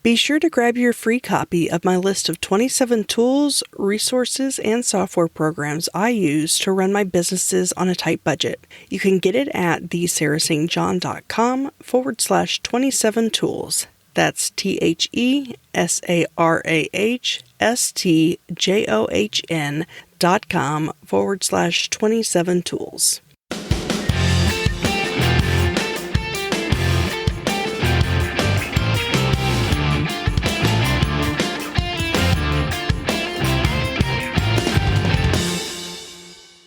Be sure to grab your free copy of my list of 27 tools, resources, and software programs I use to run my businesses on a tight budget. You can get it at thesarahstjohn.com/27 tools. That's THESARAHSTJOHN.com/27 tools.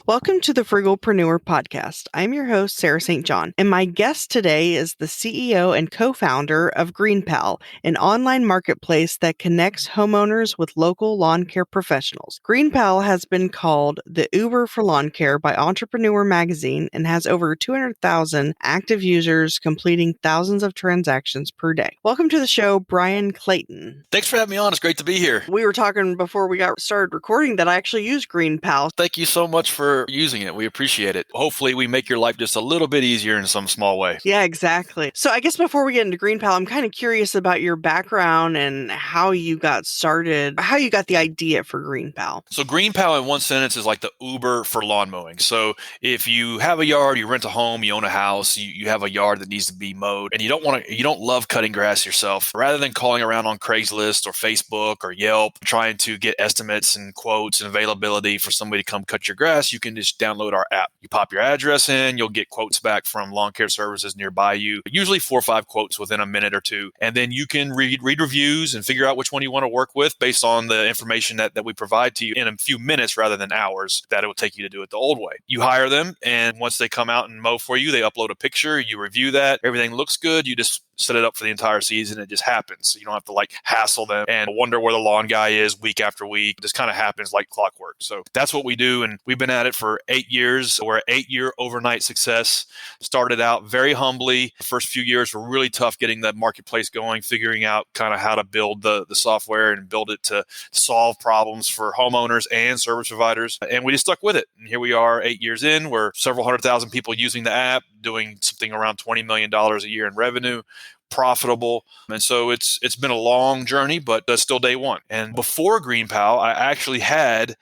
Welcome to the Frugalpreneur Podcast. I'm your host, Sarah St. John, and my guest today is the CEO and co-founder of GreenPal, an online marketplace that connects homeowners with local lawn care professionals. GreenPal has been called the Uber for lawn care by Entrepreneur Magazine and has over 200,000 active users completing thousands of transactions per day. Welcome to the show, Bryan Clayton. Thanks for having me on. It's great to be here. We were talking before we got started recording that I actually use GreenPal. Thank you so much for using it. We appreciate it. Hopefully we make your life just a little bit easier in some small way. Yeah, exactly. So I guess before we get into GreenPal, I'm kind of curious about your background and how you got started, how you got the idea for GreenPal. So GreenPal in one sentence is like the Uber for lawn mowing. So if you have a yard, you rent a home, you own a house, you have a yard that needs to be mowed, and you don't love cutting grass yourself, rather than calling around on Craigslist or Facebook or Yelp, trying to get estimates and quotes and availability for somebody to come cut your grass, you can just download our app. You pop your address in, you'll get quotes back from Lawncare services nearby you, usually 4 or 5 quotes within a minute or two. And then you can read reviews and figure out which one you want to work with based on the information that we provide to you in a few minutes rather than hours that it will take you to do it the old way. You hire them, and once they come out and mow for you, they upload a picture, you review that, everything looks good, you just set it up for the entire season. It just happens. So you don't have to hassle them and wonder where the lawn guy is week after week. It just kind of happens like clockwork. So that's what we do. And we've been at it for 8 years. We're an 8-year overnight success. Started out very humbly. The first few years were really tough getting that marketplace going, figuring out kind of how to build the software and build it to solve problems for homeowners and service providers. And we just stuck with it. And here we are 8 years in. We're several 100,000 people using the app, doing something around $20 million a year in revenue. Profitable. And so it's been a long journey, but still day one. And before GreenPal, I actually had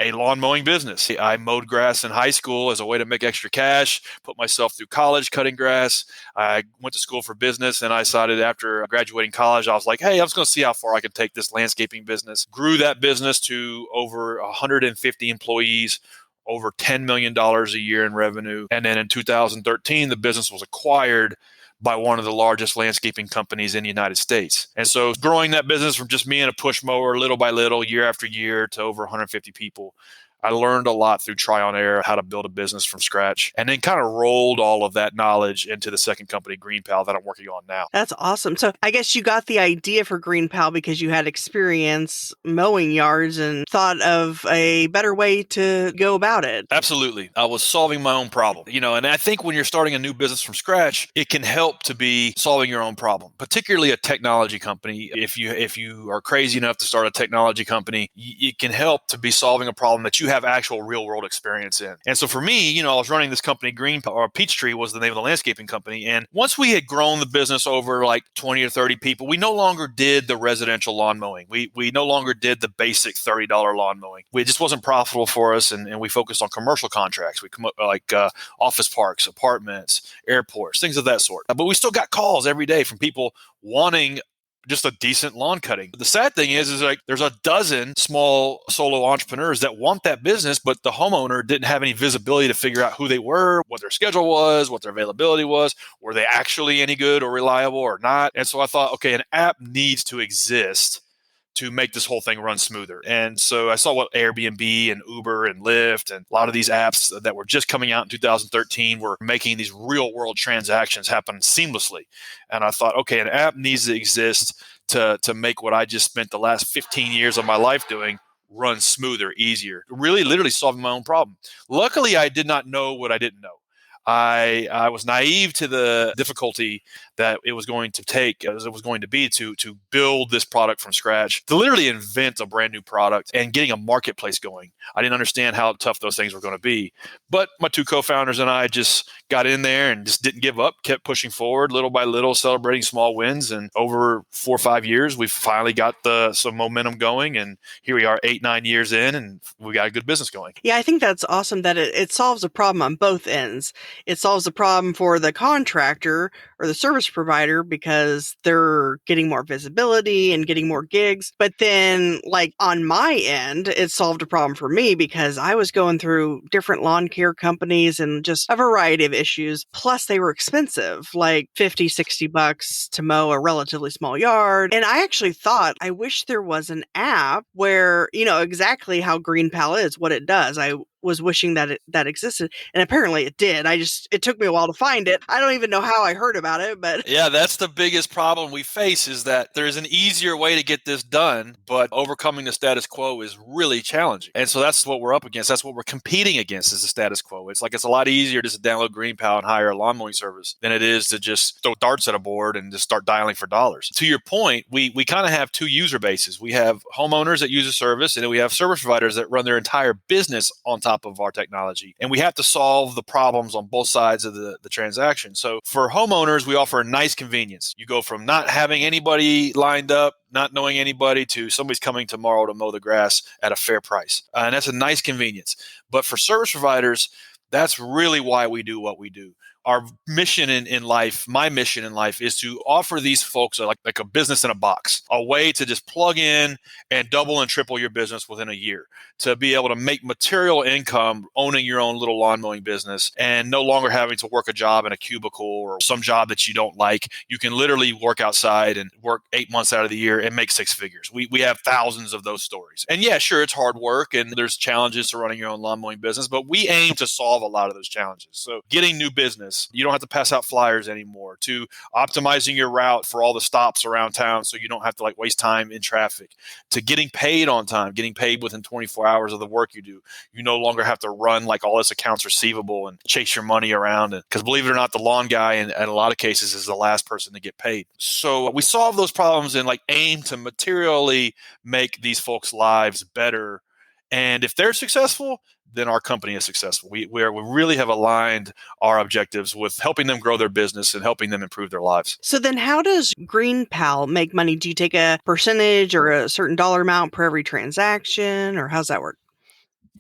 a lawn mowing business. I mowed grass in high school as a way to make extra cash, put myself through college cutting grass. I went to school for business, and I decided after graduating college, I was like, hey, I'm just going to see how far I can take this landscaping business. Grew that business to over 150 employees, over $10 million a year in revenue. And then in 2013, the business was acquired by one of the largest landscaping companies in the United States. And so growing that business from just me and a push mower little by little, year after year, to over 150 people, I learned a lot through trial and error how to build a business from scratch, and then kind of rolled all of that knowledge into the second company, GreenPal, that I'm working on now. That's awesome. So I guess you got the idea for GreenPal because you had experience mowing yards and thought of a better way to go about it. Absolutely. I was solving my own problem, and I think when you're starting a new business from scratch, it can help to be solving your own problem, particularly a technology company. If you are crazy enough to start a technology company, it can help to be solving a problem that you have actual real world experience in. And so for me, I was running this company, GreenPal, or Peachtree was the name of the landscaping company. And once we had grown the business over like 20 or 30 people, we no longer did the residential lawn mowing. We no longer did the basic $30 lawn mowing. It just wasn't profitable for us. And we focused on commercial contracts. We come up like office parks, apartments, airports, things of that sort. But we still got calls every day from people wanting just a decent lawn cutting. The sad thing is like there's a dozen small solo entrepreneurs that want that business, but the homeowner didn't have any visibility to figure out who they were, what their schedule was, what their availability was. Were they actually any good or reliable or not? And so I thought, okay, an app needs to exist to make this whole thing run smoother. And so I saw what Airbnb and Uber and Lyft and a lot of these apps that were just coming out in 2013 were making these real world transactions happen seamlessly. And I thought, okay, an app needs to exist to make what I just spent the last 15 years of my life doing run smoother, easier, really literally solving my own problem. Luckily, I did not know what I didn't know. I was naive to the difficulty that it was going to take, as it was going to be to build this product from scratch, to literally invent a brand new product and getting a marketplace going. I didn't understand how tough those things were going to be. But my two co-founders and I just got in there and just didn't give up, kept pushing forward little by little, celebrating small wins. And over 4 or 5 years, we've finally got some momentum going. And here we are 8, 9 years in, and we got a good business going. Yeah, I think that's awesome that it solves a problem on both ends. It solves a problem for the contractor or the service provider because they're getting more visibility and getting more gigs. But then, like on my end, it solved a problem for me because I was going through different lawn care companies and just a variety of issues. Plus, they were expensive, like 50, $60 to mow a relatively small yard. And I actually thought, I wish there was an app where, exactly how GreenPal is, what it does. I was wishing that that existed, and apparently it did. It took me a while to find it. I don't even know how I heard about it, but yeah, that's the biggest problem we face, is that there's an easier way to get this done, but overcoming the status quo is really challenging. And so that's what we're up against. That's what we're competing against, is the status quo. It's a lot easier just to download GreenPal and hire a lawn mowing service than it is to just throw darts at a board and just start dialing for dollars. To your point, we kind of have two user bases. We have homeowners that use a service, and then we have service providers that run their entire business on top of our technology. And we have to solve the problems on both sides of the transaction. So for homeowners, we offer a nice convenience. You go from not having anybody lined up, not knowing anybody, to somebody's coming tomorrow to mow the grass at a fair price. And that's a nice convenience. But for service providers, that's really why we do what we do. Our mission in life, my mission in life, is to offer these folks like a business in a box, a way to just plug in and double and triple your business within a year, to be able to make material income owning your own little lawn mowing business and no longer having to work a job in a cubicle or some job that you don't like. You can literally work outside and work 8 months out of the year and make 6 figures. We have thousands of those stories. And yeah, sure, it's hard work and there's challenges to running your own lawn mowing business, but we aim to solve a lot of those challenges. So getting new business, you don't have to pass out flyers anymore, to optimizing your route for all the stops around town so you don't have to waste time in traffic, to getting paid on time, getting paid within 24 hours of the work you do. You no longer have to run all this accounts receivable and chase your money around. Because believe it or not, the lawn guy in a lot of cases is the last person to get paid. So we solve those problems and aim to materially make these folks' lives better. And if they're successful, then our company is successful. We really have aligned our objectives with helping them grow their business and helping them improve their lives. So then how does GreenPal make money? Do you take a percentage or a certain dollar amount per every transaction, or how's that work?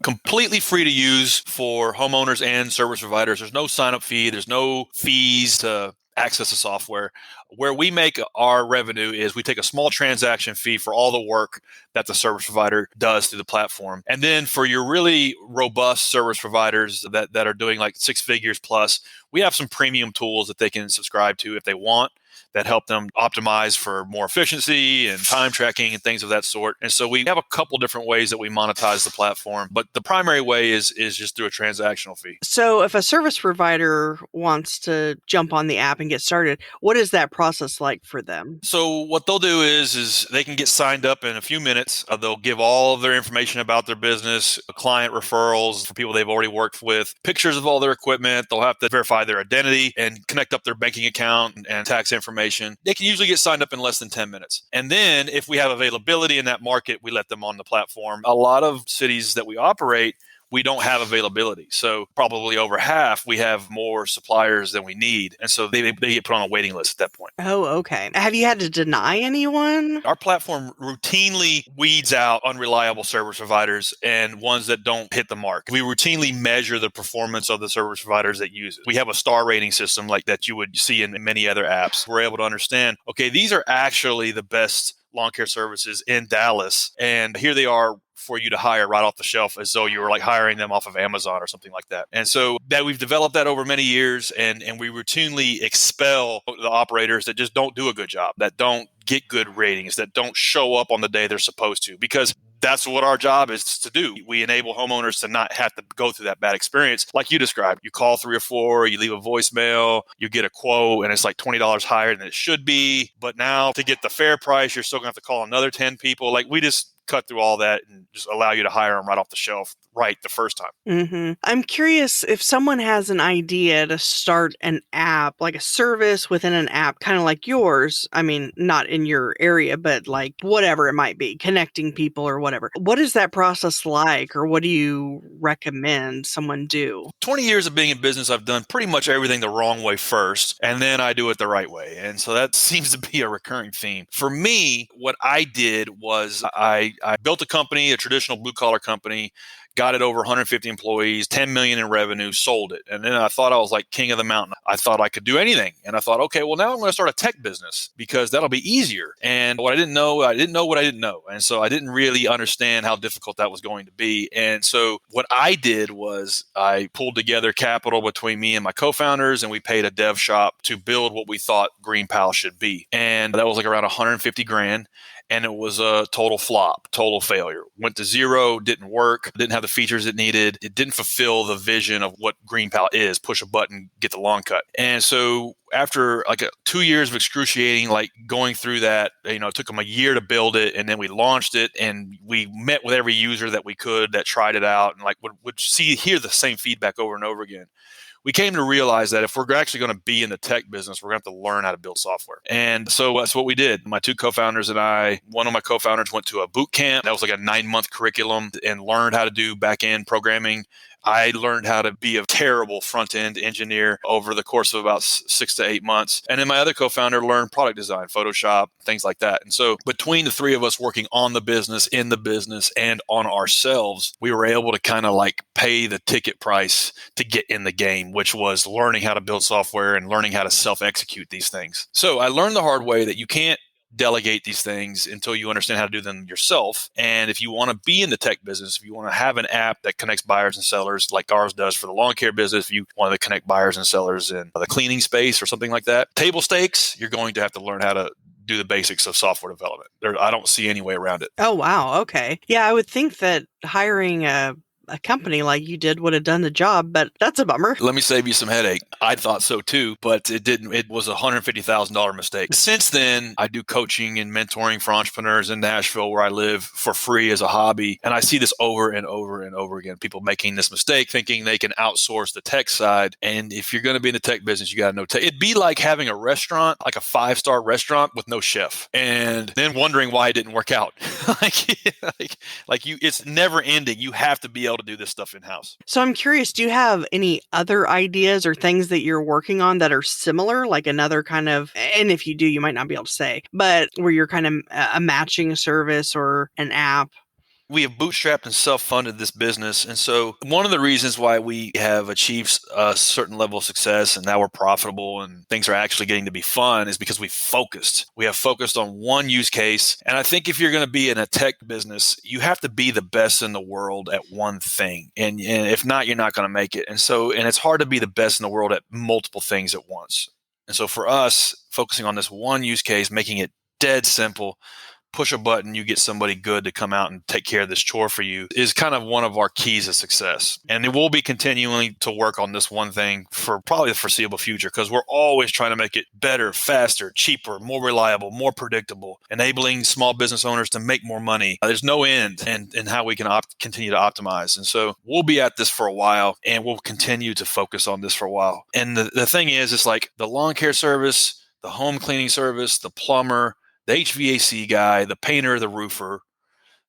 Completely free to use for homeowners and service providers. There's no sign-up fee. There's no fees to access the software. Where we make our revenue is we take a small transaction fee for all the work that the service provider does through the platform. And then for your really robust service providers that are doing 6 figures plus, we have some premium tools that they can subscribe to if they want, that help them optimize for more efficiency and time tracking and things of that sort. And so we have a couple different ways that we monetize the platform, but the primary way is just through a transactional fee. So if a service provider wants to jump on the app and get started, what is that process like for them? So what they'll do is they can get signed up in a few minutes. They'll give all of their information about their business, client referrals for people they've already worked with, pictures of all their equipment. They'll have to verify their identity and connect up their banking account and tax information. They can usually get signed up in less than 10 minutes. And then if we have availability in that market, we let them on the platform. A lot of cities that we operate, we don't have availability. So probably over half, we have more suppliers than we need. And so they get put on a waiting list at that point. Oh, okay. Have you had to deny anyone? Our platform routinely weeds out unreliable service providers and ones that don't hit the mark. We routinely measure the performance of the service providers that use it. We have a star rating system like that you would see in many other apps. We're able to understand, okay, these are actually the best lawn care services in Dallas, and here they are for you to hire right off the shelf, as though you were hiring them off of Amazon or something like that. And so that we've developed that over many years, and we routinely expel the operators that just don't do a good job, that don't get good ratings, that don't show up on the day they're supposed to, because that's what our job is to do. We enable homeowners to not have to go through that bad experience like you described. You call 3 or 4, you leave a voicemail, you get a quote, and it's $20 higher than it should be. But now to get the fair price, you're still going to have to call another 10 people. We just cut through all that and just allow you to hire them right off the shelf right the first time. I'm curious if someone has an idea to start an app, like a service within an app, kind of like yours. I mean, not in your area, but like whatever it might be, connecting people or whatever. What is that process like, or what do you recommend someone do? 20 years of being in business, I've done pretty much everything the wrong way first, and then I do it the right way. And so that seems to be a recurring theme. For me, what I did was I built a company, a traditional blue collar company, got it over 150 employees, 10 million in revenue, sold it. And then I thought I was like king of the mountain. I thought I could do anything. And I thought, okay, well, now I'm going to start a tech business because that'll be easier. And what I didn't know what I didn't know. And so I didn't really understand how difficult that was going to be. And so what I did was I pulled together capital between me and my co-founders, and we paid a dev shop to build what we thought GreenPal should be. And that was like around 150 grand. And it was a total flop, total failure. Went to zero, didn't work, didn't have the features it needed. It didn't fulfill the vision of what GreenPal is, push a button, get the lawn cut. And so after like 2 years of excruciating, like going through that, it took them a year to build it. And then we launched it, and we met with every user that we could that tried it out and like would hear the same feedback over and over again. We came to realize that if we're actually going to be in the tech business, we're going to have to learn how to build software. And so that's what we did. My two co-founders and I, one of my co-founders went to a boot camp. That was like a 9-month curriculum and learned how to do back-end programming. I learned how to be a terrible front-end engineer over the course of about 6 to 8 months. And then my other co-founder learned product design, Photoshop, things like that. And so between the three of us working on the business, in the business, and on ourselves, we were able to kind of like pay the ticket price to get in the game, which was learning how to build software and learning how to self-execute these things. So I learned the hard way that you can't delegate these things until you understand how to do them yourself. And if you want to be in the tech business, if you want to have an app that connects buyers and sellers like ours does for the Lawncare business, if you want to connect buyers and sellers in the cleaning space or something like that, table stakes, you're going to have to learn how to do the basics of software development. I don't see any way around it. Oh, wow. Okay. Yeah, I would think that hiring a company like you did would have done the job, but that's a bummer. Let me save you some headache. I thought so too, but it didn't. It was a $150,000 mistake. Since then, I do coaching and mentoring for entrepreneurs in Nashville where I live for free as a hobby. And I see this over and over and over again. People making this mistake, thinking they can outsource the tech side. And if you're going to be in the tech business, you got to know tech. It'd be like having a restaurant, like a 5-star restaurant with no chef, and then wondering why it didn't work out. It's never ending. You have to be able to do this stuff in-house. So I'm curious, do you have any other ideas or things that you're working on that are similar, like another kind of, and if you do, you might not be able to say, but where you're kind of a matching service or an app? We have bootstrapped and self-funded this business. And so one of the reasons why we have achieved a certain level of success and now we're profitable and things are actually getting to be fun is because we focused. We have focused on one use case. And I think if you're going to be in a tech business, you have to be the best in the world at one thing. And if not, you're not going to make it. And it's hard to be the best in the world at multiple things at once. And so for us, focusing on this one use case, making it dead simple, push a button, you get somebody good to come out and take care of this chore for you is kind of one of our keys to success. And it will be continuing to work on this one thing for probably the foreseeable future because we're always trying to make it better, faster, cheaper, more reliable, more predictable, enabling small business owners to make more money. There's no end in how we can continue to optimize. And so we'll be at this for a while and we'll continue to focus on this for a while. And the thing is, it's like the lawn care service, the home cleaning service, the plumber, the HVAC guy, the painter, the roofer,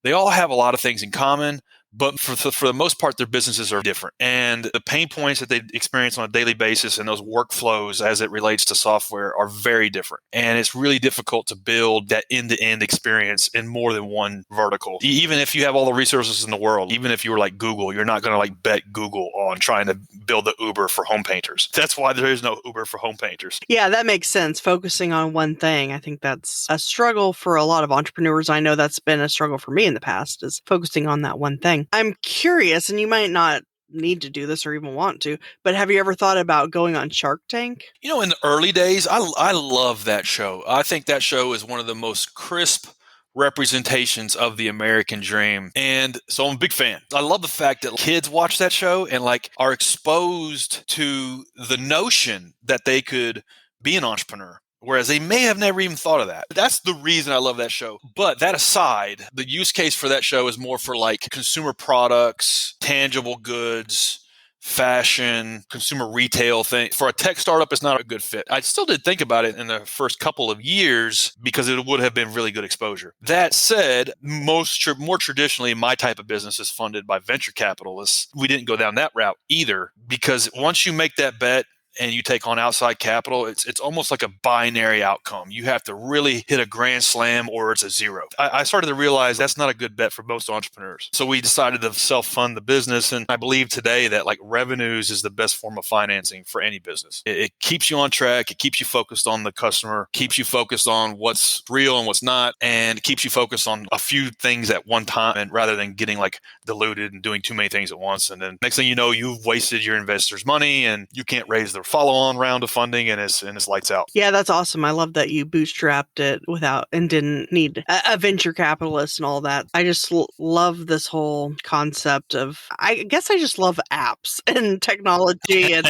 they all have a lot of things in common, but for the most part, their businesses are different. And the pain points that they experience on a daily basis and those workflows as it relates to software are very different. And it's really difficult to build that end-to-end experience in more than one vertical. Even if you have all the resources in the world, even if you were like Google, you're not going to like bet Google on trying to build the Uber for home painters. That's why there is no Uber for home painters. Yeah, that makes sense. Focusing on one thing. I think that's a struggle for a lot of entrepreneurs. I know that's been a struggle for me in the past, is focusing on that one thing. I'm curious, and you might not need to do this or even want to, but have you ever thought about going on Shark Tank? In the early days, I love that show. I think that show is one of the most crisp representations of the American dream. And so I'm a big fan. I love the fact that kids watch that show and like are exposed to the notion that they could be an entrepreneur. Whereas they may have never even thought of that. That's the reason I love that show. But that aside, the use case for that show is more for like consumer products, tangible goods, fashion, consumer retail thing. For a tech startup, it's not a good fit. I still did think about it in the first couple of years because it would have been really good exposure. That said, more traditionally, my type of business is funded by venture capitalists. We didn't go down that route either, because once you make that bet and you take on outside capital, it's almost like a binary outcome. You have to really hit a grand slam or it's a zero. I started to realize that's not a good bet for most entrepreneurs. So we decided to self-fund the business. And I believe today that like revenues is the best form of financing for any business. It keeps you on track. It keeps you focused on the customer, keeps you focused on what's real and what's not, and keeps you focused on a few things at one time, and rather than getting like diluted and doing too many things at once. And then next thing you know, you've wasted your investors' money and you can't raise the follow-on round of funding, and it's lights out. Yeah, that's awesome. I love that you bootstrapped it without and didn't need a venture capitalist and all that. I just love this whole concept of, I guess I just love apps and technology and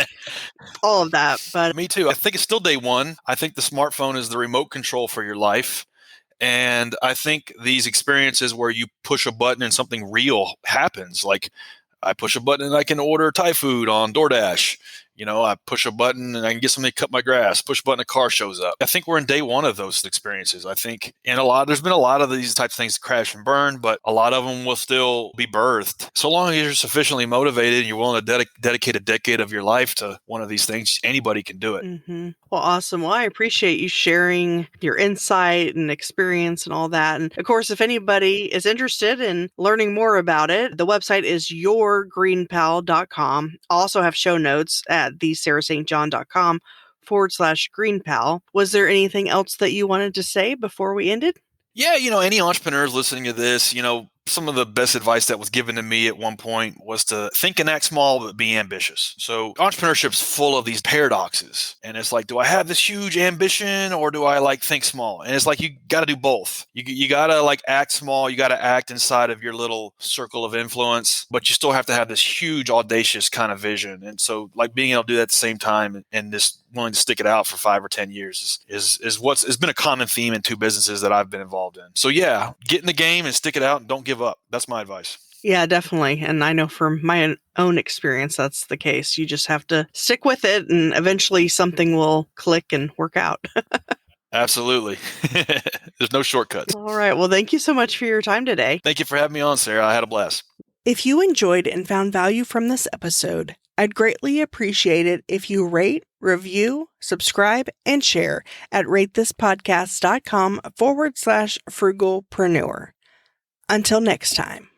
all of that. But Me too. I think it's still day one. I think the smartphone is the remote control for your life. And I think these experiences where you push a button and something real happens, like I push a button and I can order Thai food on DoorDash. I push a button and I can get somebody to cut my grass. Push a button, a car shows up. I think we're in day one of those experiences. I think, and there's been a lot of these types of things crash and burn, but a lot of them will still be birthed. So long as you're sufficiently motivated and you're willing to dedicate a decade of your life to one of these things, anybody can do it. Mm-hmm. Well, awesome. Well, I appreciate you sharing your insight and experience and all that. And of course, if anybody is interested in learning more about it, the website is yourgreenpal.com. I'll also have show notes at thesarahstjohn.com/greenpal. Was there anything else that you wanted to say before we ended? Yeah, any entrepreneurs listening to this, some of the best advice that was given to me at one point was to think and act small, but be ambitious. So entrepreneurship's full of these paradoxes. And it's like, do I have this huge ambition or do I like think small? And it's like, you got to do both. You got to like act small. You got to act inside of your little circle of influence, but you still have to have this huge, audacious kind of vision. And so like being able to do that at the same time and just willing to stick it out for 5 or 10 years is what's has been a common theme in 2 businesses that I've been involved in. So yeah, get in the game and stick it out and don't give up. That's my advice. Yeah, definitely. And I know from my own experience, that's the case. You just have to stick with it and eventually something will click and work out. Absolutely. There's no shortcuts. All right. Well, thank you so much for your time today. Thank you for having me on, Sarah. I had a blast. If you enjoyed and found value from this episode, I'd greatly appreciate it if you rate, review, subscribe, and share at ratethispodcast.com/frugalpreneur. Until next time.